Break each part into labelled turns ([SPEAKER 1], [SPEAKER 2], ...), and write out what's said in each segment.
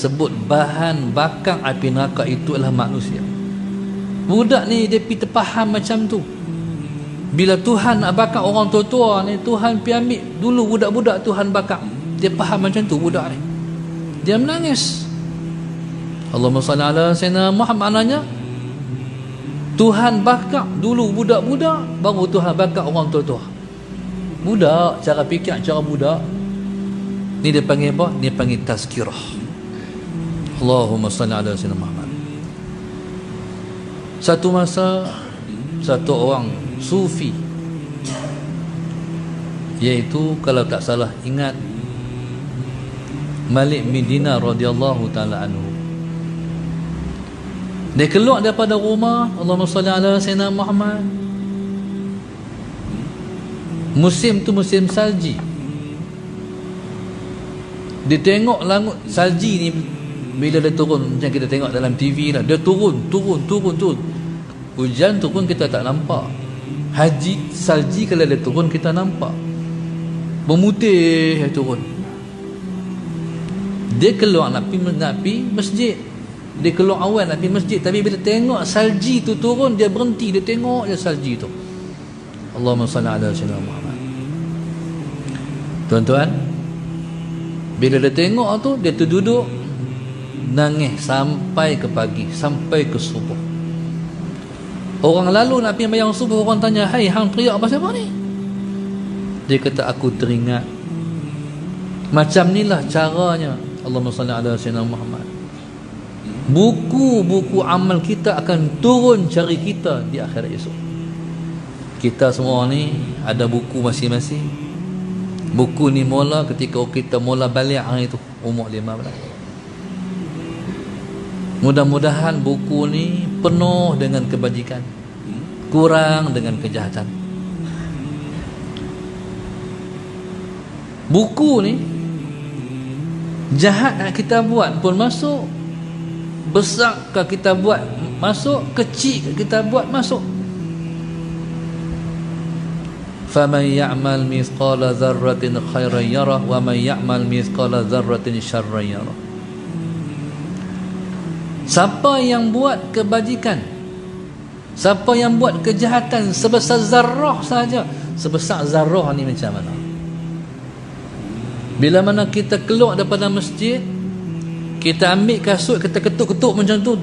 [SPEAKER 1] sebut bahan bakar api neraka itu adalah manusia. Budak ni dia pergi terfaham macam tu. Bila Tuhan nak bakar orang tua-tua ni, Tuhan pergi ambil dulu budak-budak Tuhan bakar. Dia faham macam tu budak ni. Dia menangis. Allahumma salli ala sayyidina Muhammad. Maknanya Tuhan bakar dulu budak-budak, baru Tuhan bakar orang tua-tua. Budak, cara fikir cara budak ni dia panggil apa? Dia panggil tazkirah. Allahumma salli ala sayyidina Muhammad. Satu masa satu orang sufi, iaitu kalau tak salah ingat Malik bin Dinar radhiyallahu taala anhu, dia keluar daripada rumah. Allahumma salli ala sayyidina Muhammad. Musim tu musim salji. Dia tengok langit salji ni, bila dia turun macam kita tengok dalam TV lah, dia turun. Hujan turun kita tak nampak. Haji salji kalau dia turun kita nampak. Bermutih dia turun. Dia keluar nak pergi masjid. Dia keluar awal nak pergi masjid, tapi bila tengok salji tu turun, dia berhenti, dia tengok je salji tu. Allahumma salli ala sayyidina Muhammad. Tuan-tuan, bila dia tengok tu, dia terduduk nangis sampai ke pagi, sampai ke subuh. Orang lalu nak pergi bayang subuh, orang tanya, "Hai, hang teriak pasal apa ni?" Dia kata, "Aku teringat macam inilah caranya." Allahumma salli ala sayyidina Muhammad. Buku-buku amal kita akan turun cari kita di akhirat esok. Kita semua ni ada buku masing-masing. Buku ni mula ketika kita mula balik hari itu, umur 15. Mudah-mudahan buku ni penuh dengan kebajikan, kurang dengan kejahatan. Buku ni jahat yang kita buat pun masuk, besar que kita buat masuk, kecil que kita buat masuk. Faman ya'mal mithqala dzarratin khairan yarah wa man ya'mal mithqala dzarratin syarran yarah. Siapa yang buat kebajikan, siapa yang buat kejahatan sebesar zarrah saja. Sebesar zarrah ni macam mana? Bila mana kita keluar daripada masjid, kita ambil kasut, kita ketuk-ketuk macam tu,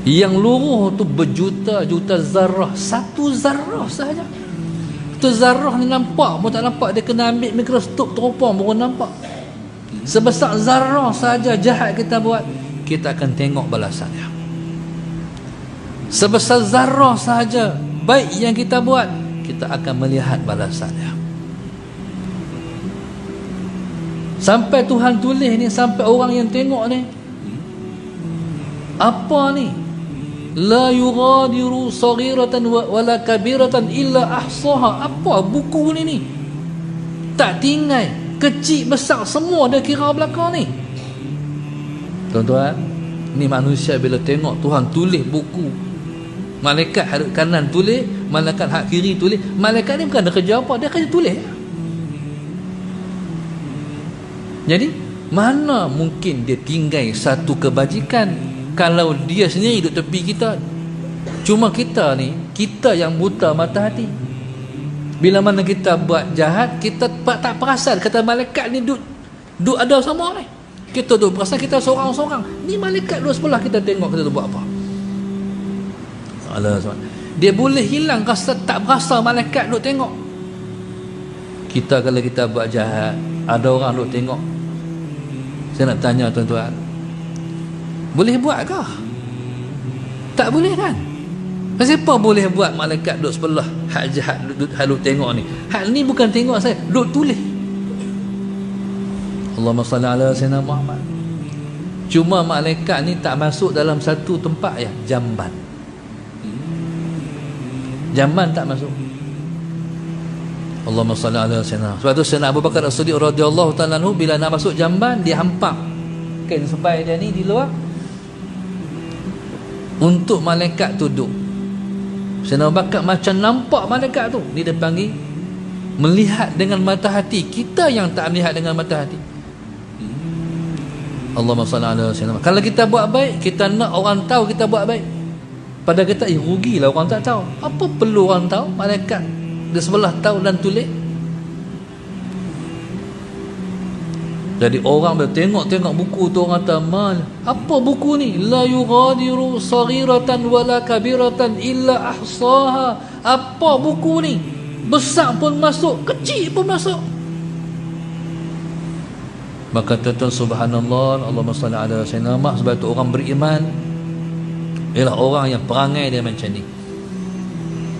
[SPEAKER 1] yang luruh tu berjuta-juta zarrah. Satu zarrah saja. Tu zarrah ni nampak pun tak nampak, dia kena ambil mikroskop teropong baru nampak. Sebesar zarrah saja jahat kita buat, kita akan tengok balasannya. Sebesar zarrah saja baik yang kita buat, kita akan melihat balasannya. Sampai Tuhan tulis ni, sampai orang yang tengok ni, apa ni? La yughadiru saghiratan wala kabiratan illa ahsaha. Apa buku ni? Tak tinggal, kecil besar semua dia kira belakang ni. Tuan-tuan, ni manusia bila tengok Tuhan tulis buku, malaikat hak kanan tulis, malaikat hak kiri tulis. Malaikat ni bukan ada kerja apa, dia kerja tulis. Jadi mana mungkin dia tinggal satu kebajikan kalau dia sendiri duduk tepi kita. Cuma kita ni, kita yang buta mata hati. Bila mana kita buat jahat, kita tak perasan kata malaikat ni duduk ada sama ni. Kita duduk perasan kita seorang-seorang. Ni malaikat duduk sebelah kita, tengok kita tu buat apa. Dia boleh hilang rasa, tak berasa malaikat duduk tengok. Kita kalau kita buat jahat, ada orang duduk tengok. Saya nak tanya tuan-tuan, boleh buat ke? Tak boleh kan? Kenapa boleh buat malaikat duduk sebelah hak jahat duduk tengok ni? Hak ni bukan tengok saya, duduk tulis. Allahumma salli ala sayyidina Muhammad. Cuma malaikat ni tak masuk dalam satu tempat ya, jamban. Jamban tak masuk. Allahumma salli ala sayyidina. Sebab tu Sayyidina Abu Bakar As-Siddiq radhiyallahu ta'ala anhu bila nak masuk jamban, dia hampak kain sebai dia ni di luar untuk malaikat tu duduk. Sayyidina Abu Bakar macam nampak malaikat tu. Ni dia panggil melihat dengan mata hati. Kita yang tak melihat dengan mata hati. Allahumma salli ala sayyidina. Kalau kita buat baik, kita nak orang tahu kita buat baik. Pada kita rugilah orang tak tahu. Apa perlu orang tahu? Malaikat di sebelah tahu dan tulis. Jadi orang bila tengok buku tu, orang kata, mal, apa buku ni? La yughadiru saghiratan wala kabiratan illa ahsaha. Apa buku ni? Besar pun masuk, kecil pun masuk. Maka tuan subhanallah, Allahumma salli ala sayyidina Muhammad. Sebab tu orang beriman ialah orang yang perangai dia macam ni.